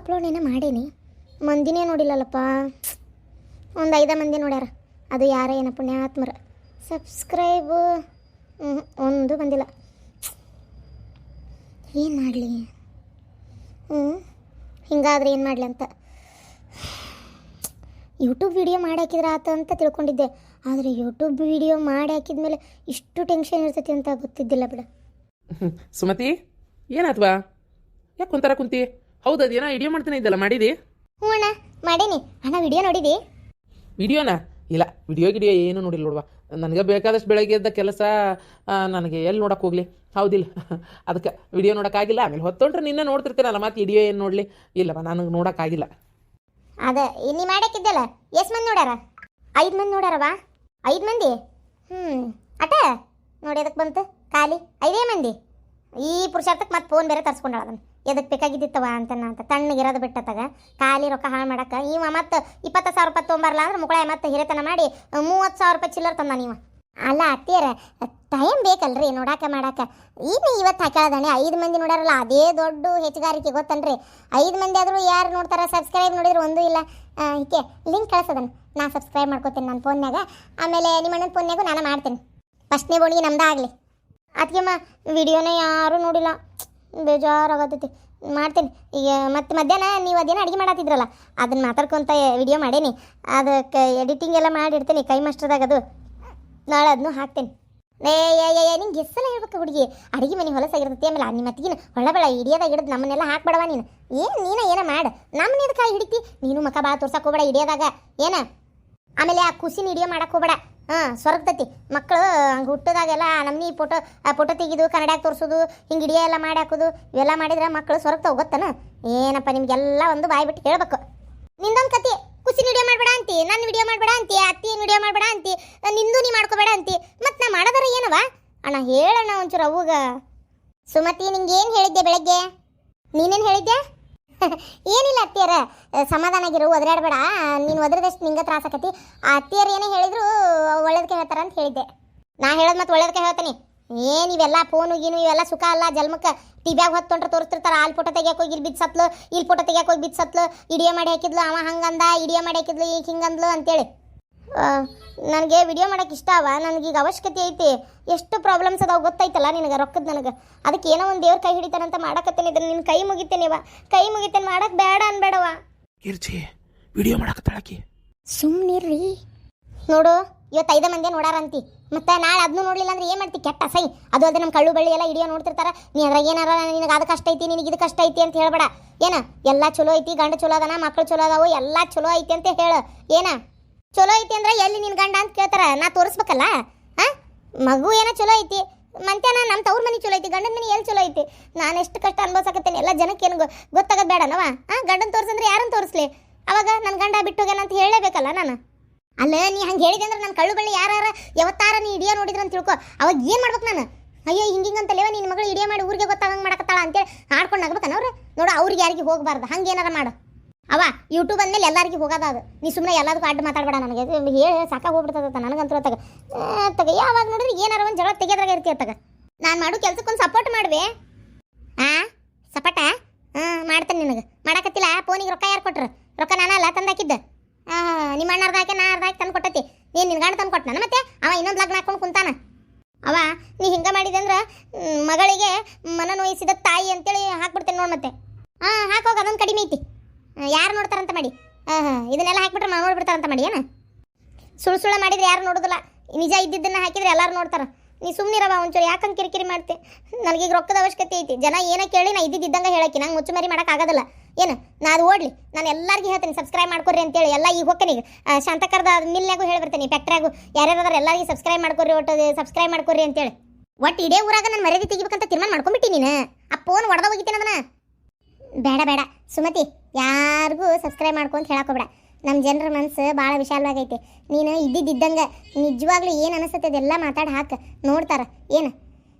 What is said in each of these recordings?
Upload ಏನೋ ಮಾಡೀನಿ, ಮಂದಿನೇ ನೋಡಿಲ್ಲಲ್ಲಪ್ಪ. ಒಂದು 5 ಮಂದಿ ನೋಡ್ಯಾರ, ಅದು ಯಾರ ಏನೋ ಪುಣ್ಯಾತ್ಮರ. ಸಬ್ಸ್ಕ್ರೈಬ್ ಒಂದು ಬಂದಿಲ್ಲ. ಏನು ಮಾಡಲಿ? ಹಿಂಗಾದ್ರೆ ಏನು ಮಾಡಲಿ ಅಂತ ಯೂಟ್ಯೂಬ್ ವಿಡಿಯೋ ಮಾಡಿ ಹಾಕಿದ್ರೆ ಆತ ಅಂತ ತಿಳ್ಕೊಂಡಿದ್ದೆ. ಆದರೆ ಯೂಟ್ಯೂಬ್ ವಿಡಿಯೋ ಮಾಡಿ ಹಾಕಿದ್ಮೇಲೆ ಇಷ್ಟು ಟೆನ್ಷನ್ ಇರ್ತೈತಿ ಅಂತ ಗೊತ್ತಿದ್ದಿಲ್ಲ ಬಿಡ. ಸುಮತಿ, ಏನಾತ್ವಾ? ಯಾಕೆ ಕುಂತಾರ ಕುಂತಿ? ಹೌದು, ಅದೇನೋ ವಿಡಿಯೋ ಮಾಡ್ತಾನೆ ಇದ್ದಲ್ಲ, ಮಾಡಿದಿ? ಹ್ಞೂ ಅಣ್ಣ, ಮಾಡೀನಿ. ಅಣ್ಣ ವಿಡಿಯೋ ನೋಡಿದಿ? ವಿಡಿಯೋನಾ? ಇಲ್ಲ, ವಿಡಿಯೋ ಏನು ನೋಡಿಲ್ಲ ನೋಡುವ. ನನಗೆ ಬೇಕಾದಷ್ಟು ಬೆಳಗ್ಗೆ ಎದ್ದ ಕೆಲಸ, ನನಗೆ ಎಲ್ಲಿ ನೋಡಕ್ಕೆ ಹೋಗಲಿ? ಹೌದಿಲ್ಲ, ಅದಕ್ಕೆ ವಿಡಿಯೋ ನೋಡೋಕ್ಕಾಗಿಲ್ಲ. ಆಮೇಲೆ ಹೊತ್ತೊಂಡ್ರೆ ನಿನ್ನೆ ನೋಡ್ತಿರ್ತೀನಲ್ಲ, ಮತ್ತೆ ವಿಡಿಯೋ ಏನು ನೋಡಲಿ? ಇಲ್ಲವ, ನನಗೆ ನೋಡೋಕ್ಕಾಗಿಲ್ಲ. ಅದೇ ನೀ ಮಾಡಾಕಿದ್ದಲ್ಲ, ಎಷ್ಟು ಮಂದಿ ನೋಡ್ಯಾರ? 5 ಮಂದಿ ನೋಡ್ಯಾರವಾ? 5 ಮಂದಿ? ಅಟ ನೋಡಿ ಎದಕ್ಕೆ ಬಂತು ಖಾಲಿ 5 ಮಂದಿ. ಈ ಪುರುಷಾರ್ಥಕ್ಕೆ ಮತ್ತೆ ಫೋನ್ ಬೇರೆ ತರಿಸ್ಕೊಂಡಾಳ ಅದನ್ನು. ಎದಕ್ಕೆ ಬೇಕಾಗಿದ್ದಿತ್ತವ ಅಂತ ತಣ್ಣಗಿರೋದು ಬಿಟ್ಟತ್ತಾಗ ಖಾಲಿ ರೊಕ್ಕ ಹಾಳು ಮಾಡಕ್ಕೆ ಇವ ಮತ್ತೆ 20,000 ರೂಪಾಯಿ ತೊಗೊಂಬರಲ್ಲ ಅಂದ್ರೆ ಮುಕ್ಕಳ ಮತ್ತೆ ಹಿರೇತನ ಮಾಡಿ 30,000 ರೂಪಾಯಿ ಚಿಲ್ಲರ್ ತಂದ ನೀವು. ಅಲ್ಲ ಅತ್ತಿಯರ, ಟೈಮ್ ಬೇಕಲ್ರಿ ನೋಡಾಕ ಮಾಡಾಕ. ಇನ್ನು ಇವತ್ತು ಹಾಕ್ಯಾಳದಣೆ 5 ಮಂದಿ ನೋಡ್ಯಾರಲ್ಲ, ಅದೇ ದೊಡ್ಡ ಹೆಚ್ಚುಗಾರಿಕೆ ಗೊತ್ತನ್ರಿ. 5 ಮಂದಿ ಆದರೂ ಯಾರು ನೋಡ್ತಾರೆ? ಸಬ್ಸ್ಕ್ರೈಬ್ ನೋಡಿದ್ರು ಒಂದೂ ಇಲ್ಲ. ಈಕೆ ಲಿಂಕ್ ಕಳಿಸೋದನ್ನು ನಾ ಸಬ್ಸ್ಕ್ರೈಬ್ ಮಾಡ್ಕೋತೀನಿ ನನ್ನ ಫೋನ್ಯಾಗ. ಆಮೇಲೆ ನಿಮ್ಮ ಅಣ್ಣನ ಫೋನ್ಯಾಗೂ ನಾನು ಮಾಡ್ತೀನಿ. ಫಸ್ಟ್ನೇ ಬೋಣಿಗೆ ನಮ್ದಾಗಲಿ. ಅದಕ್ಕೆಮ್ಮ ವಿಡಿಯೋನೇ ಯಾರೂ ನೋಡಿಲ್ಲ, ಬೇಜಾರಾಗತ್ತೈತಿ. ಮಾಡ್ತೀನಿ ಈಗ. ಮತ್ತೆ ಮಧ್ಯಾಹ್ನ ನೀವು ಅದೇನೋ ಅಡುಗೆ ಮಾಡತ್ತಿದ್ರಲ್ಲ, ಅದನ್ನು ಮಾತಾಡ್ಕೊತ ವಿಡಿಯೋ ಮಾಡೀನಿ. ಅದಕ್ಕೆ ಎಡಿಟಿಂಗ್ ಎಲ್ಲ ಮಾಡಿರ್ತೀನಿ ಕೈ ಮಾಸ್ಟರ್ದಾಗ. ಅದು ನಾಳೆ ಅದನ್ನು ಹಾಕ್ತೇನೆ. ನಿಂಗೆ ಎಷ್ಟೆಲ್ಲ ಹೇಳ್ಬೇಕು ಹುಡುಗಿ, ಅಡುಗೆ ಮನೆ ಹೊಲಸಾಗಿರ್ತೈತಿ. ಆಮೇಲೆ ನಿಮ್ಮ ಮತ್ತಿಗಿನ ಹೊಳಬೇಡ, ಹಿಡಿಯೋದಾಗ ಹಿಡಿದು ನಮ್ಮನ್ನೆಲ್ಲ ಹಾಕ್ಬೇಡವ ನೀನು. ನೀನ ಮಾಡು, ನಮ್ಮನೇದು ಕಾಯಿ ಹಿಡಿತಿ ನೀನು. ಮಕ್ಕ ಭಾಳ ತೋರ್ಸಕ್ಕೆ ಹೋಗ್ಬೇಡ ಹಿಡಿಯೋದಾಗ ಏನ. ಆಮೇಲೆ ಆ ಖುಷಿನ ಹಿಡಿಯೋ ಮಾಡಕ್ಕೆ ಹೋಗ್ಬೇಡ. ಸ್ವರ್ಗತೈತಿ ಮಕ್ಕಳು ಹಂಗೆ ಹುಟ್ಟದಾಗೆಲ್ಲ ನಮ್ಮನಿ ಫೋಟೋ ತೆಗಿದು ಕನ್ನಡಾಗ ತೋರಿಸೋದು, ಹಿಂಗೆ ಹಿಡಿಯೋ ಎಲ್ಲ ಮಾಡಿ ಹಾಕೋದು, ಇವೆಲ್ಲ ಮಾಡಿದ್ರೆ ಮಕ್ಕಳು ಸ್ವರ್ಗತಾವ ಗೊತ್ತನ? ಏನಪ್ಪ ನಿಮಗೆಲ್ಲ ಒಂದು ಬಾಯಿ ಬಿಟ್ಟು ಹೇಳ್ಬೇಕು. ನಿಂದೊಂದು ಕತೆ, ಖುಷಿನ ವಿಡಿಯೋ ಮಾಡಬೇಡ ಅಂತಿ, ನನ್ನ ವಿಡಿಯೋ ಮಾಡಬೇಡ ಅಂತಿ, ಅತ್ತಿನ ವಿಡಿಯೋ ಮಾಡಬೇಡ ಅಂತಿ, ನಿಂದು ನೀ ಮಾಡ್ಕೋಬೇಡ ಅಂತಿ. ಮತ್ತು ನಾ ಮಾಡೋದಾರ ಏನವ ಅಣ್ಣ ಹೇಳಣ್ಣ ಒಂಚೂರು ಅವ್ಗ. ಸುಮತಿ, ನಿಂಗೆ ಏನು ಹೇಳಿದ್ದೆ ಬೆಳಗ್ಗೆ? ನೀನೇನು ಹೇಳಿದ್ದೆ? ಏನಿಲ್ಲ ಅತ್ತಿಯರ, ಸಮಾಧಾನಾಗಿರು, ಒದರಾಡಬೇಡ. ನೀನು ಒದರದಷ್ಟು ನಿಂಗೆ ತ್ರಾಸ ಆಕತಿ. ಆ ಅತ್ತಿಯರು ಏನೇ ಹೇಳಿದ್ರು ಒಳ್ಳೇದಕ್ಕೆ ಹೇಳ್ತಾರ ಅಂತ ಹೇಳಿದ್ದೆ. ನಾ ಹೇಳೋದು ಮತ್ತೆ ಒಳ್ಳೇದಕ್ಕೆ ಹೇಳ್ತೀನಿ. ಇವೆಲ್ಲ ಫೋನು ಗೀನು ಇವೆಲ್ಲ ಸುಖ ಅಲ್ಲ. ಜಲ್ಮಕ್ಕೆ ಟಿಬ್ಯಾಗ ಹೊತ್ತೊಂಡ್ರೆ ತೋರಿಸ್ತಿರ್ತಾರೆ. ಅಲ್ಲಿ ಫೋಟೋ ತೆಗಿಯಕ್ಕೆ ಹೋಗಿ ಇಲ್ಲಿ ಬಿದ್ಸತ್ಲು, ಇಲ್ಲಿ ಫೋಟೋ ತೆಗಿಯಕ್ಕೆ ಹೋಗಿ ಬಿದ್ಸತ್ಲು, ವಿಡಿಯೋ ಮಾಡಿ ಹಾಕಿದ್ಲು, ಅವ ಹಂಗಂದ, ವಿಡಿಯೋ ಮಾಡಿ ಹಾಕಿದ್ಲು, ಈಗ ಹಿಂಗಂದ್ಲು ಅಂತೇಳಿ. ನನಗೆ ವಿಡಿಯೋ ಮಾಡೋಕೆ ಇಷ್ಟ ಅವ. ನನಗೀಗ ಅವಶ್ಯಕತೆ ಐತಿ. ಎಷ್ಟು ಪ್ರಾಬ್ಲಮ್ಸ್ ಅದಾವ ಗೊತ್ತೈತಲ್ಲ ನಿನಗೆ ರೊಕ್ಕದ. ನನಗೆ ಅದಕ್ಕೆ ಏನೋ ಒಂದು ದೇವ್ರ ಕೈ ಹಿಡಿತಾನಂತ ಮಾಡಕತ್ತೇನೆ. ಇದನ್ನು ನಿನ್ನ ಕೈ ಮುಗಿತೇನೆವ, ಕೈ ಮುಗಿತೇನೆ. ಮಾಡಕ್ಕೆ ಬೇಡ ಅನ್ಬೇಡವ. ವಿಡಿಯೋ ಮಾಡಕತ್ತಾಳಕಿ. ಸುಮ್ಮನಿರ್ರಿ. ನೋಡು, ಇವತ್ತು 5 ಮಂದಿ ನೋಡಾರಂತಿ, ಮತ್ತೆ ನಾಳೆ ಅದನ್ನು ನೋಡಲಿಲ್ಲ ಅಂದ್ರೆ ಏನು ಮಾಡ್ತಿ? ಕೆಟ್ಟ ಸೈ. ಅದು ಅಲ್ಲದೆ ನಮ್ಮ ಕಳ್ಳು ಬಳ್ಳಿ ಎಲ್ಲ ವಿಡಿಯೋ ನೋಡ್ತಿರ್ತಾರೆ. ನೀ ಅದ್ರಾಗ ಏನಾರ ನಿನಗೆ ಅದು ಕಷ್ಟ ಐತಿ, ನಿನಗೆ ಇದು ಕಷ್ಟ ಐತಿ ಅಂತ ಹೇಳ್ಬೇಡ. ಏನ ಎಲ್ಲ ಚಲೋ ಐತಿ, ಗಂಡ ಚಲೋ ಅದನ, ಮಕ್ಕಳು ಚಲೋ ಅದಾವು, ಎಲ್ಲ ಚಲೋ ಐತಿ ಅಂತ ಹೇಳು. ಏನ ಚಲೋ ಐತಿ ಅಂದ್ರೆ ಎಲ್ಲಿ ನಿನ್ನ ಗಂಡ ಅಂತ ಕೇಳ್ತಾರ, ನಾ ತೋರಿಸ್ಬೇಕಲ್ಲ. ಮಗು ಏನೋ ಚಲೋ ಐತಿ, ಮಂತ್ಯಾನ ನಮ್ಮ ತವ್ರ ಮನೆ ಚಲೋ ಐತಿ, ಗಂಡನ ಮನೆ ಎಲ್ಲಿ ಚಲೋ ಐತಿ? ನಾನು ಎಷ್ಟು ಕಷ್ಟ ಅನ್ಭವಿಸಕತ್ತೇನೆ. ಎಲ್ಲ ಜನಕ್ಕೆ ಏನು ಗೊತ್ತಾಗೋದು ಬೇಡನವ? ಗಂಡನ ತೋರಿಸಂದ್ರೆ ಯಾರನ್ನು ತೋರಿಸ್ಲಿ? ಅವಾಗ ನನ್ನ ಗಂಡ ಬಿಟ್ಟು ಹೋಗ್ಯಾನ ಅಂತ ಹೇಳಲೇಬೇಕಲ್ಲ ನಾನು. ಅಲ್ಲ, ನೀ ಹಂಗೆ ಹೇಳಿದೆ ಅಂದ್ರೆ ನನ್ನ ಕಳ್ಳು ಬಳ್ಳಿ ಯಾರು ಯಾವತ್ತಾರ ನೀ ವಿಡಿಯೋ ನೋಡಿದ್ರೆ ಅಂತ ತಿಳ್ಕೊ. ಅವಾಗ ಏನು ಮಾಡ್ಬೇಕು ನಾನು? ಅಯ್ಯೋ ಹಿಂಗಿಂಗಂತಲೇವ ನಿನ್ನ ಮಗಳು ವಿಡಿಯೋ ಮಾಡಿ ಊರಿಗೆ ಗೊತ್ತಾಗಂಗೆ ಮಾಡಕತ್ತಾಳ ಅಂತೇಳಿ ಆಡ್ಕೊಂಡು ಆಗ್ಬೇಕನವ್ರು. ನೋಡು, ಅವ್ರಿಗೆ ಯಾರಿಗೆ ಹೋಗಬಾರ್ದು, ಹಂಗೇನಾರ ಮಾಡು. ಅವ ಯೂಟ್ಯೂಬ್ ಅಂದಮೇಲೆ ಎಲ್ಲರಿಗೂ ಹೋಗೋದ ಅದು. ನೀ ಸುಮ್ಮನೆ ಎಲ್ಲದಕ್ಕೂ ಅಡ್ಡ ಮಾತಾಡಬೇಡ. ನನಗೆ ಹೇಳಿ ಸಾಕಾಗಿ ಹೋಗ್ಬಿಡ್ತದ ನನಗಂತೂ. ತಗ ಯಾವಾಗ ನೋಡಿದ್ರೆ ಏನಾರ ಒಂದು ಜಗಳ ತೆಗೆದ್ರಾಗ ಇರ್ತೀಯ ತಗ. ನಾನು ಮಾಡು ಕೆಲಸಕ್ಕೊಂದು ಸಪೋರ್ಟ್ ಮಾಡುವೆ. ಸಪೋಟ ಮಾಡ್ತೇನೆ ನಿನಗೆ. ಮಾಡಕತ್ತಿಲ್ಲ. ಫೋನಿಗೆ ರೊಕ್ಕ ಯಾರು ಕೊಟ್ರು? ರೊಕ್ಕ ನಾನಲ್ಲ ತಂದಾಕಿದ್ದೆ. ನಿಮ್ಮ ಅಣ್ಣ ಅರ್ಧ ಹಾಕಿ, ನಾ ಅರ್ಧ ಹಾಕಿ ತಂದು ಕೊಟ್ಟತಿ. ನೀನು ನಿನ್ನ ಗಂಡ ತಂದು ಕೊಟ್ಟನ. ಮತ್ತೆ ಅವ ಇನ್ನೊಂದು ಲಗ್ನ ಹಾಕೊಂಡು ಕುಂತಾನ. ಅವ ನೀ ಹಿಂಗೆ ಮಾಡಿದೆ ಅಂದ್ರೆ ಮಗಳಿಗೆ ಮನನೋಯಿಸಿದ ತಾಯಿ ಅಂತೇಳಿ ಹಾಕ್ಬಿಡ್ತೇನೆ ನೋಡಿ. ಮತ್ತೆ ಹಾಕೋಗ ಅದೊಂದು ಕಡಿಮೆ ಐತಿ. ಯಾರು ನೋಡ್ತಾರಂತ ಮಾಡಿ? ಇದನ್ನೆಲ್ಲ ಹಾಕ್ಬಿಟ್ರೆ ನೋಡ್ಬಿಡ್ತಾರಂತ ಮಾಡಿ? ಏನು ಸುಳ್ಳು ಮಾಡಿದ್ರೆ ಯಾರು ನೋಡೋದಿಲ್ಲ. ನಿಜ ಇದ್ದಿದ್ದನ್ನು ಹಾಕಿದ್ರೆ ಎಲ್ಲರೂ ನೋಡ್ತಾರೆ. ನೀ ಸುಮ್ಮನಿರವ ಒಂಚೂರು. ಯಾಕಂಗೆ ಕಿರಿಕಿರಿ ಮಾಡ್ತೆ? ನನಗೀಗ ರೊಕ್ಕದ ಅವಶ್ಯಕತೆ ಐತಿ. ಜನ ಏನೋ ಕೇಳಿ ನಾ ಇದ್ದಿದ್ದಂಗೆ ಹೇಳಕ್ಕೆ ನಂಗೆ ಮುಚ್ಚುಮರಿ ಮಾಡೋಕ್ಕಾಗೋದಿಲ್ಲ. ಏನು ನಾ ಅದು ಓಡಲಿ. ನಾನು ಎಲ್ಲರಿಗೂ ಹೇಳ್ತೀನಿ ಸಬ್ಸ್ಕ್ರೈಬ್ ಮಾಡ್ಕೊರಿ ಅಂತೇಳಿ. ಎಲ್ಲ ಈಗ ಹೋಗ್ತೀನಿ. ಈಗ ಶಾಂತಕರದ ಮಿಲ್ನಾಗೂ ಹೇಳ್ಬಿಡ್ತೀನಿ, ಫ್ಯಾಕ್ಟ್ರಿಯಾಗೂ ಯಾರ್ಯಾರು ಎಲ್ಲರಿಗೂ ಸಬ್ಸ್ಕ್ರೈಬ್ ಮಾಡ್ಕೊರಿ, ಒಟ್ಟು ಸಬ್ಸ್ಕ್ರೈಬ್ ಮಾಡ್ಕೊರಿ ಅಂತೇಳಿ. ಒಟ್ಟು ಇಡೇ ಊರಾಗ ನಾನು ಮರ್ಯಾದೆ ತೆಗಿಬೇಕಂತ ತೀರ್ಮಾನ ಮಾಡ್ಕೊಂಬಿಟ್ಟಿ ನೀನು. ಆ ಫೋನ್ ಹೊಡೆದ ಹೋಗಿತ್ತೇನೆ ಅದನ್ನ. ಬೇಡ ಸುಮತಿ, ಯಾರಿಗೂ ಸಬ್ಸ್ಕ್ರೈಬ್ ಮಾಡ್ಕೊಂತ ಹೇಳಕ್ಕೋಬೇಡ. ನಮ್ಮ ಜನರ ಮನಸ್ಸು ಭಾಳ ವಿಶಾಲವಾಗೈತಿ. ನೀನು ಇದ್ದಿದ್ದಂಗೆ ನಿಜವಾಗ್ಲೂ ಏನು ಅನಿಸ್ತದೆ ಅದೆಲ್ಲ ಮಾತಾಡಿ ಹಾಕಿ ನೋಡ್ತಾರೆ. ಏನು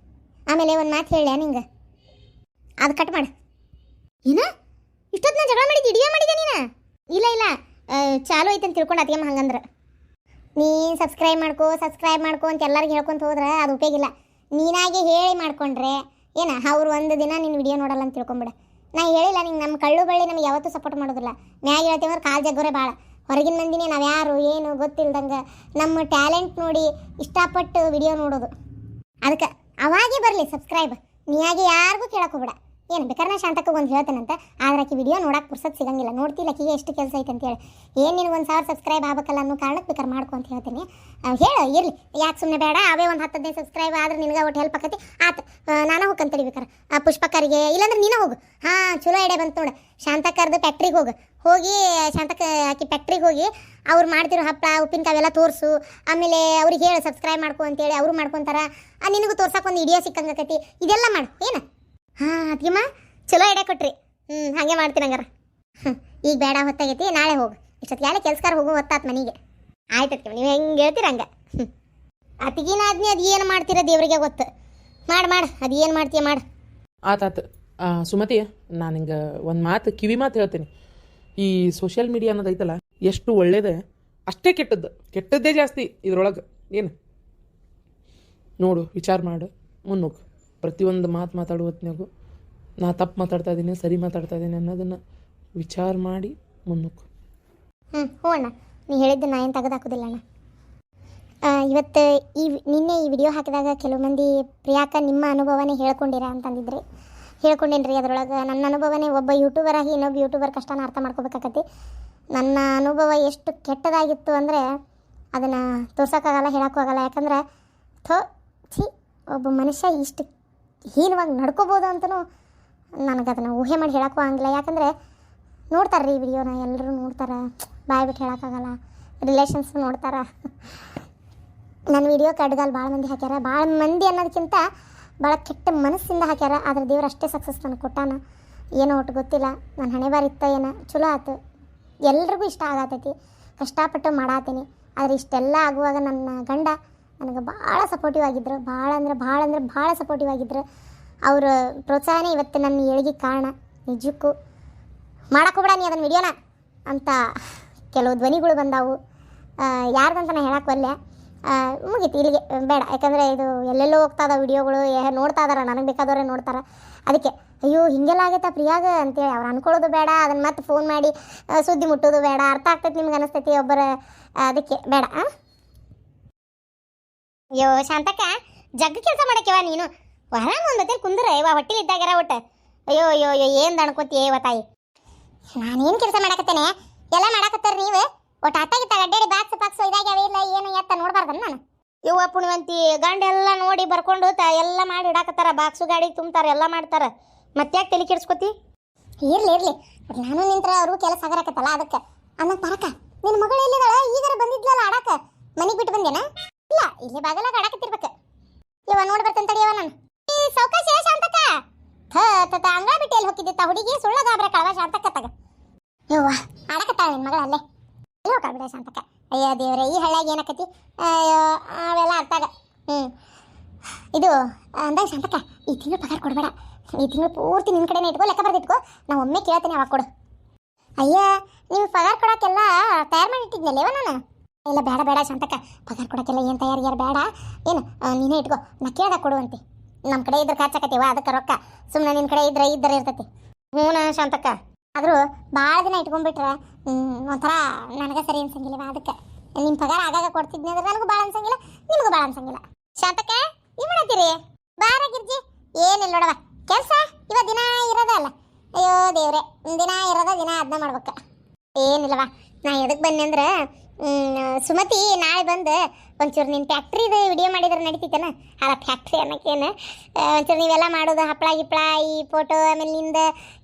ಆಮೇಲೆ ಒಂದು ಮಾತು ಹೇಳ ನಿಂಗೆ, ಅದು ಕಟ್ ಮಾಡು. ಏನ ಇಷ್ಟೊತ್ತು ನಾನು ಜಗಳ ಮಾಡಿದ್ದು ವಿಡಿಯೋ ಮಾಡಿದೆ ನೀನು? ಇಲ್ಲ ಚಾಲು ಐತೆ ಅಂತ ತಿಳ್ಕೊಂಡು ಅತಿಯಮ್ಮ. ಹಂಗಂದ್ರೆ ನೀನು ಸಬ್ಸ್ಕ್ರೈಬ್ ಮಾಡ್ಕೋ ಅಂತ ಎಲ್ಲರಿಗೂ ಹೇಳ್ಕೊಂತ ಹೋದ್ರೆ ಅದು ಉಪಯೋಗಿಲ್ಲ. ನೀನಾಗೆ ಹೇಳಿ ಮಾಡ್ಕೊಂಡ್ರೆ ಅವ್ರು ಒಂದು ದಿನ ನಿನ್ನ ವಿಡಿಯೋ ನೋಡಲ್ಲ ಅಂತ ತಿಳ್ಕೊಂಬಿಡ. ನಾ ಹೇಳಿಲ್ಲ ನಿಂಗೆ ನಮ್ಮ ಕಳ್ಳು ಬಳ್ಳಿ ನಮ್ಗೆ ಯಾವತ್ತೂ ಸಪೋರ್ಟ್ ಮಾಡೋದಿಲ್ಲ. ಮ್ಯಾಗ ಹೇಳ್ತೀವಿ ಅಂದ್ರೆ ಕಾಲು ಜಗ್ಗೋರೆ ಭಾಳ. ಹೊರಗಿನ ಮಂದಿನೇ ನಾವು ಯಾರು ಏನು ಗೊತ್ತಿಲ್ದಂಗೆ ನಮ್ಮ ಟ್ಯಾಲೆಂಟ್ ನೋಡಿ ಇಷ್ಟಪಟ್ಟು ವಿಡಿಯೋ ನೋಡೋದು. ಅದಕ್ಕೆ ಅವಾಗೇ ಬರಲಿ ಸಬ್ಸ್ಕ್ರೈಬ್. ನೀಯಾಗಿ ಯಾರಿಗೂ ಕೇಳಕ್ಕೆ ಹೋಗ್ಬೇಡ. ಏನು ಬೇಕಾದ್ರೆ ಶಾಂತಕ್ಕೆ ಒಂದು ಹೇಳ್ತೇನಂತ, ಆದ್ರೆ ಆಕೆ ವಿಡಿಯೋ ನೋಡಕ್ಕೆ ಪುರ್ಸತ್ ಸಿಗಂಗಿಲ್ಲ. ನೋಡ್ತಿಲ್ಲ ಆಕೆಗೆ ಎಷ್ಟು ಕೆಲಸ ಐತೆ ಅಂತೇಳಿ. ಏನು ನಿನಗೆ 1000 ಸಬ್ಸ್ಕ್ರೈಬ್ ಆಗಬೇಕಲ್ಲ ಅನ್ನೋ ಕಾರಣಕ್ಕೆ ಬೇಕಾದ್ರೆ ಮಾಡ್ಕೊ ಅಂತ ಹೇಳ್ತೀನಿ. ಹೇಳು ಇರಲಿ, ಯಾಕೆ ಸುಮ್ಮನೆ ಬೇಡ. ಅವೇ ಒಂದು 10-15 ಸಬ್ಸ್ಕ್ರೈಬ್ ಆದ್ರೆ ನಿನಗೆ ಒಟ್ಟು ಹೆಲ್ಪ್ ಆಕತಿ. ಆತು ನಾನು ಹೋಗ್ಕಂತೇಳಿ ಬೇಕಾರೆ ಪುಷ್ಪಕ್ಕರಿಗೆ, ಇಲ್ಲಾಂದ್ರೆ ನೀನು ಹೋಗು. ಹಾಂ ಚಲೋ ಐಡಿಯಾ ಬಂತು ನೋಡು. ಶಾಂತಕ್ಕರ್ದು ಫ್ಯಾಕ್ಟ್ರಿಗೆ ಹೋಗಿ ಶಾಂತಕ್ಕ ಆಕಿ ಫ್ಯಾಕ್ಟ್ರಿಗೆ ಹೋಗಿ ಅವ್ರು ಮಾಡ್ತಿರೋ ಹಪ್ಪಳ ಉಪ್ಪಿನಕಾಯಿ ಎಲ್ಲ ತೋರಿಸು. ಆಮೇಲೆ ಅವ್ರಿಗೆ ಹೇಳು ಸಬ್ಸ್ಕ್ರೈಬ್ ಮಾಡ್ಕೊ ಅಂತೇಳಿ. ಅವರು ಮಾಡ್ಕೊತಾರ. ನಿನಗೂ ತೋರ್ಸಕ್ಕೆ ಒಂದು ವಿಡಿಯೋ ಸಿಕ್ಕಂಗಕತಿ. ಇದೆಲ್ಲ ಮಾಡು ಏನು. ಹಾಂ ಅದಕ್ಕೆಮ್ಮ ಚಲೋ ಐಡಿಯಾ ಕೊಟ್ರಿ. ಹಾಗೆ ಮಾಡ್ತೀನಿ ಹಂಗಾರ. ಈಗ ಬೇಡ ಹೊತ್ತಾಗೈತಿ, ನಾಳೆ ಹೋಗು. ಇಷ್ಟೊತ್ತಿಗೆ ಯಾಳೆ ಕೆಲ್ಸಕಾರ ಹೋಗು ಹೊತ್ತಾತ್ ಮನೆಗೆ. ಆಯ್ತತ್ಕೆ ನೀವು ಹೆಂಗೆ ಹೇಳ್ತೀರ ಹಂಗೆ. ಅತಿಗೇನಾದ್ನಿ ಅದು ಏನು ಮಾಡ್ತೀರ ದೇವ್ರಿಗೆ ಗೊತ್ತು. ಮಾಡು ಅದು ಏನು ಮಾಡ್ತೀಯ ಮಾಡು. ಆತಾತು. ಸುಮತಿ, ನಾನು ಹಿಂಗೆ ಒಂದು ಮಾತು ಕಿವಿ ಮಾತು ಹೇಳ್ತೀನಿ. ಈ ಸೋಷಿಯಲ್ ಮೀಡಿಯಾ ಅನ್ನೋದೈತಲ್ಲ, ಎಷ್ಟು ಒಳ್ಳೇದೇ ಅಷ್ಟೇ ಕೆಟ್ಟದ್ದೇ ಜಾಸ್ತಿ ಇದ್ರೊಳಗೆ. ಏನು ನೋಡು, ವಿಚಾರ ಮಾಡು, ಮುನ್ನೋಗು. ಪ್ರತಿಯೊಂದು ಮಾತು ಮಾತಾಡುವ ಹೊತ್ನಾಗು ನಾ ತಪ್ಪು ಮಾತಾಡ್ತಾ ಇದ್ದೀನಿ, ಸರಿ ಮಾತಾಡ್ತಾ ಇದ್ದೀನಿ ಅನ್ನೋದನ್ನು ವಿಚಾರ ಮಾಡಿ ಮುನ್ನೋಗು. ಹ್ಞೂ ಅಣ್ಣ, ನೀ ಹೇಳಿದ್ದು ನಾ ಏನು ತೆಗೆದಾಕೋದಿಲ್ಲ ಅಣ್ಣ. ಇವತ್ತು ನಿನ್ನೆ ಈ ವಿಡಿಯೋ ಹಾಕಿದಾಗ ಕೆಲವು ಮಂದಿ ಪ್ರಿಯಾಕ ನಿಮ್ಮ ಅನುಭವನೇ ಹೇಳ್ಕೊಂಡಿರ ಅಂತಂದಿದ್ರಿ. ಹೇಳ್ಕೊಂಡೇನ್ರಿ. ಅದರೊಳಗೆ ನನ್ನ ಅನುಭವನೇ ಒಬ್ಬ ಯೂಟ್ಯೂಬರ್ ಆಗಿ ಇನ್ನೊಬ್ಬ ಯೂಟ್ಯೂಬರ್ ಕಷ್ಟನ ಅರ್ಥ ಮಾಡ್ಕೋಬೇಕಾಕತಿ. ನನ್ನ ಅನುಭವ ಎಷ್ಟು ಕೆಟ್ಟದಾಗಿತ್ತು ಅಂದರೆ ಅದನ್ನು ತೋರ್ಸೋಕ್ಕಾಗಲ್ಲ, ಹೇಳೋಕ್ಕಾಗಲ್ಲ. ಯಾಕಂದ್ರೆ ಒಬ್ಬ ಮನುಷ್ಯ ಇಷ್ಟು ಹೀನವಾಗಿ ನಡ್ಕೋಬೋದು ಅಂತಲೂ ನನಗೆ ಅದನ್ನು ಊಹೆ ಮಾಡಿ ಹೇಳೋಕ್ಕೂ ಆಗಿಲ್ಲ. ಯಾಕಂದರೆ ನೋಡ್ತಾರೆ ರೀ ವಿಡಿಯೋನ, ಎಲ್ಲರೂ ನೋಡ್ತಾರೆ. ಬಾಯ್ ಬಿಟ್ಟು ಹೇಳೋಕ್ಕಾಗಲ್ಲ. ರಿಲೇಷನ್ಸ್ ನೋಡ್ತಾರೆ. ನನ್ನ ವಿಡಿಯೋಕ್ಕೆ ಅಡ್ಗಾಲ್ ಭಾಳ ಮಂದಿ ಹಾಕ್ಯಾರ. ಭಾಳ ಮಂದಿ ಅನ್ನೋದಕ್ಕಿಂತ ಭಾಳ ಕೆಟ್ಟ ಮನಸ್ಸಿಂದ ಹಾಕ್ಯಾರ. ಆದರೆ ದೇವ್ರು ಅಷ್ಟೇ ಸಕ್ಸಸ್ ನನಗೆ ಕೊಟ್ಟಾನ. ಏನೋ ಒಟ್ಟು ಗೊತ್ತಿಲ್ಲ, ನನ್ನ ಹಣೆ ಬಾರಿ ಇತ್ತ ಏನೋ ಚಲೋ ಆಯ್ತು. ಎಲ್ರಿಗೂ ಇಷ್ಟ ಆಗತೈತಿ. ಕಷ್ಟಪಟ್ಟು ಮಾಡಾತೀನಿ. ಆದರೆ ಇಷ್ಟೆಲ್ಲ ಆಗುವಾಗ ನನ್ನ ಗಂಡ ನನಗೆ ಭಾಳ ಸಪೋರ್ಟಿವ್ ಆಗಿದ್ದರು. ಭಾಳ ಸಪೋರ್ಟಿವ್ ಆಗಿದ್ದರು. ಅವ್ರ ಪ್ರೋತ್ಸಾಹನೇ ಇವತ್ತು ನನ್ನ ಏಳಿಗೆ ಕಾರಣ. ನಿಜಕ್ಕೂ ಮಾಡೋಕ್ಕೋಗ್ಬೇಡ ನೀ ಅದನ್ನು ವಿಡಿಯೋನ ಅಂತ ಕೆಲವು ಧ್ವನಿಗಳು ಬಂದಾವು. ಯಾರ್ದಂತ ನಾನು ಹೇಳೋಕ್ವಲ್ಲೆ. ಮುಗೀತು ಇಲ್ಲಿಗೆ, ಬೇಡ. ಯಾಕಂದರೆ ಇದು ಎಲ್ಲೆಲ್ಲೋ ಹೋಗ್ತಾದ ವಿಡಿಯೋಗಳು, ನೋಡ್ತಾ ಇದಾರೆ, ನನಗೆ ಬೇಕಾದವರೇ ನೋಡ್ತಾರೆ. ಅದಕ್ಕೆ ಅಯ್ಯೋ ಹಿಂಗೆಲ್ಲ ಆಗೈತಾ ಪ್ರಿಯಾಗ ಅಂತೇಳಿ ಅವ್ರು ಅಂದ್ಕೊಳ್ಳೋದು ಬೇಡ. ಅದನ್ನು ಮತ್ತೆ ಫೋನ್ ಮಾಡಿ ಸುದ್ದಿ ಮುಟ್ಟೋದು ಬೇಡ. ಅರ್ಥ ಆಗ್ತೈತಿ, ನಿಮ್ಗೆ ಅನಿಸ್ತೈತಿ ಒಬ್ಬರ. ಅದಕ್ಕೆ ಬೇಡ. ಅಯ್ಯೋ ಶಾಂತಕ್ಕ, ಜಗ್ಗ ಕೆಲಸ ಮಾಡಕ್ಕೆವ ನೀನು. ಆರಾಮ ಒಂದೊತ್ತೇಳಿ ಕುಂದ್ರೆ ಹೊಟ್ಟೆ ಇದ್ದಾಗ್ಯಾರ ಒಟ್ಟು. ಅಯ್ಯೋ ಏನು ದಣ್ಕೋತಿ ತಾಯಿ. ನಾನೇನು ಕೆಲಸ ಮಾಡಕತ್ತೇನೆ, ಎಲ್ಲ ಮಾಡಕತ್ತಾರ ನೀವು. ಒಟ್ಟು ಅತ್ತಾಗಿತ್ತ ಅಡ್ಡಾಡಿ ಬಾಕ್ಸ್ ಇದಾಗ್ಯಾವ ಇಲ್ಲ ಏನು ಎತ್ತ ನೋಡ್ಬಾರ್ದನ್ನ ನಾನು. ಇವ ಪುಣ್ಯವಂತಿ ಗಂಡ ಎಲ್ಲ ನೋಡಿ ಬರ್ಕೊಂಡು ಎಲ್ಲ ಮಾಡಿ ಇಡಾಕತ್ತಾರ. ಬಾಕ್ಸು ಗಾಡಿ ತುಂಬ್ತಾರೆ, ಎಲ್ಲ ಮಾಡ್ತಾರೆ. ಮತ್ತ್ಯಾಕೆ ತಲೆ ಕೆಡ್ಸ್ಕೊತಿ? ಇರ್ಲಿ ನಾನು ನಿಂತ್ರ ಅವ್ರಿಗೂ ಕೆಲಸ ಆಗರಕತ್ತಲ್ಲ. ಅದಕ್ಕೆ ಅನ್ನೋ ತರಕ ನಿನ್ನ ಮಗಳು ಎಲ್ಲಿದ್ದಾಳ? ಈಗಾರ ಬಂದಿದ್ಲಲ್ಲ ಆಡಾಕ, ಮನೆಗೆ ಬಿಟ್ಟು ಬಂದೇನ? ಇಲ್ಲ, ಇಲ್ಲಿ ಬಾಗಲಾಗ ಆಡಕತ್ತಿರ್ಬೇಕು. ಇವ ನೋಡಿ ಬರ್ತೇನೆ ತಡಿಯವ ನಾನು. ಸೌಕಾಶ ಶಾಂತಕ್ಕ ಅಂಗಳ ಬಿಟ್ಟು ಎಲ್ಲಿ ಹೋಗಿದ್ದಿತ್ತ ಹುಡುಗಿ? ಸುಳ್ಳ ಗಾಬ್ರ ಕಳವ ಶಾಂತಕ್ಕ ತಗ. ಯವ್ವ ಆಡಕತ್ತಾಳ ನಿನ್ನ ಮಗಳ ಅಲ್ಲೇ. ಎಲ್ಲಿ ಹೋಗ್ಬಿಡ ಶಾಂತಕ್ಕ. ಅಯ್ಯೋ ದೇವ್ರೆ, ಈ ಹಳ್ಳಿಯಾಗ ಏನಕತಿ ಅವೆಲ್ಲ ಅರ್ಥಾಗ. ಇದು ಅಂದಾಗ ಶಾಂತಕ್ಕ, ಈ ತಿಂಗಳು ಪಗಾರ ಕೊಡಬೇಡ. ಈ ತಿಂಗಳು ಪೂರ್ತಿ ನಿನ್ನ ಕಡೆನೇ ಇಟ್ಕೋ, ಲೆಕ್ಕ ಬರ್ದಿಟ್ಕೋ. ನಾ ಒಮ್ಮೆ ಕೇಳ್ತೀನಿ, ಅವಾಗ ಕೊಡು. ಅಯ್ಯ, ನೀವು ಪಗಾರ ಕೊಡೋಕ್ಕೆಲ್ಲ ತಯಾರು ಮಾಡಿ ಇಟ್ಟಿದ್ನಲ್ಲೇವ ನಾನು? ಇಲ್ಲ ಬೇಡ ಶಾಂತಕ್ಕ, ಪಗಾರ ಕೊಡೋಕ್ಕೆಲ್ಲ ಏನು ತಯಾರು ಬೇಡ. ಏನು ನೀನೇ ಇಟ್ಕೋ, ನಾ ಕೇಳ್ದಾಗ ಕೊಡುವಂತೆ. ನಮ್ಮ ಕಡೆ ಇದ್ರೆ ಖರ್ಚಾಕತ್ತೀವ, ಅದಕ್ಕೆ ರೊಕ್ಕ. ಸುಮ್ಮನೆ ನಿನ್ನ ಕಡೆ ಇದ್ರೆ ಇರ್ತೈತಿ. ಹ್ಞೂ ಶಾಂತಕ್ಕ. ಆದರೂ ಭಾಳ ದಿನ ಇಟ್ಕೊಂಡ್ಬಿಟ್ರೆ ಒಂಥರ ನನಗೆ ಸರಿ ಅನ್ಸಂಗಿಲ್ಲ. ಅದಕ್ಕೆ ನಿಮ್ಮ ಪಗಾರ ಆಗಾಗ ಕೊಡ್ತಿದ್ನಿ ಅಂದ್ರೆ ನನಗೂ ಭಾಳ ಅನ್ಸಂಗಿಲ್ಲ, ನಿಮಗೂ ಭಾಳ ಅನ್ಸಂಗಿಲ್ಲ. ಶಾಂತಕ್ಕ ಏನು ಮಾಡತ್ತೀರಿ? ಬಾರ ಗಿರ್ಜಿ. ಏನಿಲ್ಲ ನೋಡವ, ಕೆಲಸ ಇವತ್ತು ದಿನ ಇರೋದ ಅಲ್ಲ. ಅಯ್ಯೋ ದೇವ್ರೆ, ದಿನ ಇರೋದ ದಿನ ಅದನ್ನ ಮಾಡ್ಬೇಕ. ಏನಿಲ್ಲವ, ನಾ ಎದಕ್ಕೆ ಬನ್ನಿ ಅಂದ್ರೆ ಸುಮತಿ ನಾಳೆ ಬಂದು ಒಂಚೂರು ನಿನ್ನ ಫ್ಯಾಕ್ಟ್ರಿದು ವಿಡಿಯೋ ಮಾಡಿದ್ರೆ ನಡೀತಿತ್ತೇನ? ಅಲ್ಲ ಫ್ಯಾಕ್ಟ್ರಿ ಅನ್ನೋಕ್ಕೇನು, ಒಂಚೂರು ನೀವೆಲ್ಲ ಮಾಡೋದು ಹಪ್ಪಳ ಗಿಪ್ಪಳ, ಈ ಫೋಟೋ ಆಮೇಲೆ ನಿಂದ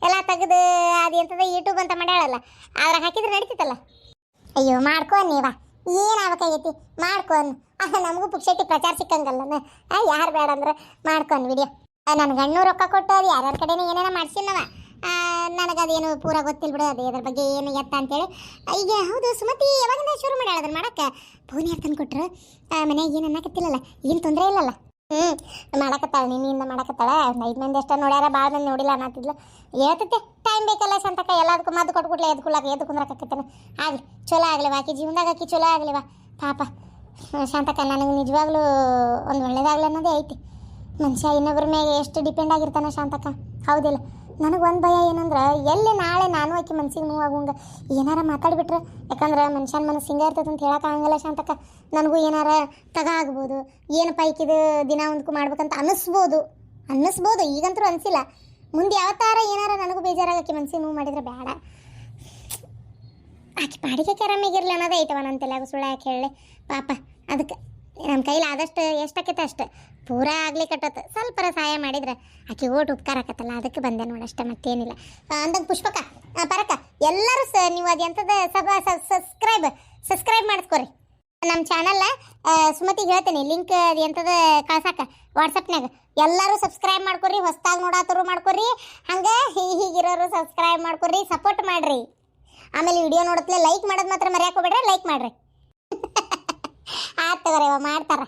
ಎಲ್ಲ ತೆಗೆದು ಅದು ಎಂಥದ ಯೂಟ್ಯೂಬ್ ಅಂತ ಮಾಡ್ಯಾಳಲ್ಲ, ಅದ್ರಾಗ ಹಾಕಿದ್ರೆ ನಡೀತಿತ್ತಲ್ಲ. ಅಯ್ಯೋ ಮಾಡ್ಕೊ ನೀವ, ಏನಾಗಬೇಕಾಗೈತಿ ಮಾಡ್ಕೊನ್. ನಮಗೂ ಪುಕ್ಷಟಿ ಪ್ರಚಾರ ಸಿಕ್ಕಂಗಲ್ಲ. ಯಾರು ಬೇಡ ಅಂದ್ರೆ ಮಾಡ್ಕೊಂಡು ವಿಡಿಯೋ. ನನ್ನ ಗಣ್ಣು ರೊಕ್ಕ ಕೊಟ್ಟು ಅದು ಯಾರ್ಯಾರ ಕಡೆನೂ ಏನೇನೋ ಮಾಡ್ಸಿಲ್ಲವ. ನನಗದೇನು ಪೂರ ಗೊತ್ತಿಲ್ಲ ಬಿಡು, ಅದು ಅದ್ರ ಬಗ್ಗೆ ಏನು ಎತ್ತ ಅಂತೇಳಿ. ಈಗ ಹೌದು ಸುಮತಿ ಯಾವಾಗಿಂದ ಶುರು ಮಾಡ್ಯಾಳ ಅದನ್ನು ಮಾಡಕ್ಕೆ? ಫೋನ್ ಯಾರು ತಂದು ಕೊಟ್ಟರು? ಮನೆಯಾಗ ಏನು ಅನ್ನಕತ್ತಿಲ್ಲಲ್ಲ, ಏನು ತೊಂದರೆ ಇಲ್ಲಲ್ಲ? ಮಾಡಕತ್ತಾಳೆ, ನಿನ್ನಿಂದ ಮಾಡಕತ್ತಾಳೆ. ಒಂದು 5 ಮಂದಿ ಅಷ್ಟೇ ನೋಡ್ಯಾರ, ಭಾಳ ಮಂದಿ ನೋಡಿಲ್ಲ ಅನ್ನತ್ತಿದ್ಲು. ಹೇಳ್ತೈತೆ ಟೈಮ್ ಬೇಕಲ್ಲ ಶಾಂತಕ್ಕ, ಎಲ್ಲದಕ್ಕೂ ಮದ್ದು ಕೊಟ್ಬಿಟ್ಲೆ ಎದ್ದು ಕುಂದ್ರಕತ್ತೇನೆ. ಆಗಲಿ ಚಲೋ ಆಗಲಿವ, ಆಕಿ ಜೀವನದಾಗ ಆಕಿ ಚಲೋ ಆಗಲಿವ ಪಾಪ. ಶಾಂತಕ್ಕ ನನಗೆ ನಿಜವಾಗ್ಲೂ ಒಂದು ಒಳ್ಳೇದಾಗ್ಲಿ ಅನ್ನೋದೇ ಐತಿ. ಮನುಷ್ಯ ಇನ್ನೊಬ್ಬರ ಮೇಲೆ ಎಷ್ಟು ಡಿಪೆಂಡ್ ಆಗಿರ್ತಾನೆ ಶಾಂತಕ್ಕ, ಹೌದಿಲ್ಲ? ನನಗೆ ಒಂದು ಭಯ ಏನಂದ್ರೆ ಎಲ್ಲಿ ನಾಳೆ ನಾನು ಆಕಿ ಮನ್ಸಿಗೆ ನೋವಾಗುವಂಗೆ ಏನಾರ ಮಾತಾಡ್ಬಿಟ್ರೆ, ಯಾಕಂದ್ರೆ ಮನುಷ್ಯನ ಮನಸ್ಸು ಹಿಂಗೆ ಇರ್ತದೆ ಅಂತ ಹೇಳೋಕ್ಕಾಗಲ್ಲ ಶಾಂತಕ್ಕ. ನನಗೂ ಏನಾರ ತಗ ಆಗ್ಬೋದು, ಏನು ಪೈಕಿದು ದಿನ ಒಂದಕ್ಕೂ ಮಾಡ್ಬೇಕಂತ ಅನ್ನಿಸ್ಬೋದು. ಈಗಂತೂ ಅನಿಸಿಲ್ಲ. ಮುಂದೆ ಯಾವತ್ತಾರ ಏನಾರ ನನಗೂ ಬೇಜಾರಾಗಕ್ಕೆ ಮನ್ಸಿಗೆ ನೋವು ಮಾಡಿದ್ರೆ ಬೇಡ. ಆಕೆ ಪಾಡಿಗೆ ಆರಾಮಾಗಿರ್ಲಿ ಅನ್ನೋದೇ ಐತವ ನನ್ನ ತಲೆಯಾಗ, ಸುಳ್ಳು ಯಾಕೆ ಹೇಳಿ ಪಾಪ. ಅದಕ್ಕೆ ನಮ್ಮ ಕೈಲಿ ಆದಷ್ಟು ಎಷ್ಟಾಕೈತೆ ಅಷ್ಟು ಪೂರಾ ಆಗ್ಲಿಕ್ಕಟ್ಟತ್ತೆ. ಸ್ವಲ್ಪರ ಸಹಾಯ ಮಾಡಿದ್ರೆ ಆಕೆ ಓಟ್ ಉಪಕಾರ ಆಕತ್ತಲ್ಲ, ಅದಕ್ಕೆ ಬಂದೆ ನೋಡಷ್ಟೇ, ಮತ್ತೇನಿಲ್ಲ. ಅಂದಂಗೆ ಪುಷ್ಪಕ್ಕ ಪರಕ್ಕ ಎಲ್ಲರೂ ನೀವು ಅದು ಎಂಥದ್ದು ಸಬ್ಸ್ಕ್ರೈಬ್ ಮಾಡಿಸ್ಕೊರಿ ನಮ್ಮ ಚಾನಲ್ನ. ಸುಮತಿಗೆ ಹೇಳ್ತೀನಿ ಲಿಂಕ್ ಅದು ಎಂಥದ್ದು ಕಳ್ಸಾಕ ವಾಟ್ಸಪ್ನಾಗ. ಎಲ್ಲರೂ ಸಬ್ಸ್ಕ್ರೈಬ್ ಮಾಡ್ಕೊರಿ, ಹೊಸ್ದಾಗಿ ನೋಡಾತರು ಮಾಡ್ಕೊರಿ, ಹಂಗೆ ಹೀಗಿರೋರು ಸಬ್ಸ್ಕ್ರೈಬ್ ಮಾಡ್ಕೊರಿ, ಸಪೋರ್ಟ್ ಮಾಡಿರಿ. ಆಮೇಲೆ ವಿಡಿಯೋ ನೋಡತ್ಲೆ ಲೈಕ್ ಮಾಡೋದು ಮಾತ್ರ ಮರ್ಯಾಕೆ ಹೋಗ್ಬೇಡ್ರಿ, ಲೈಕ್ ಮಾಡಿರಿ. ಆಯ್ತು ತಗೋರಿ ಮಾಡ್ತಾರ.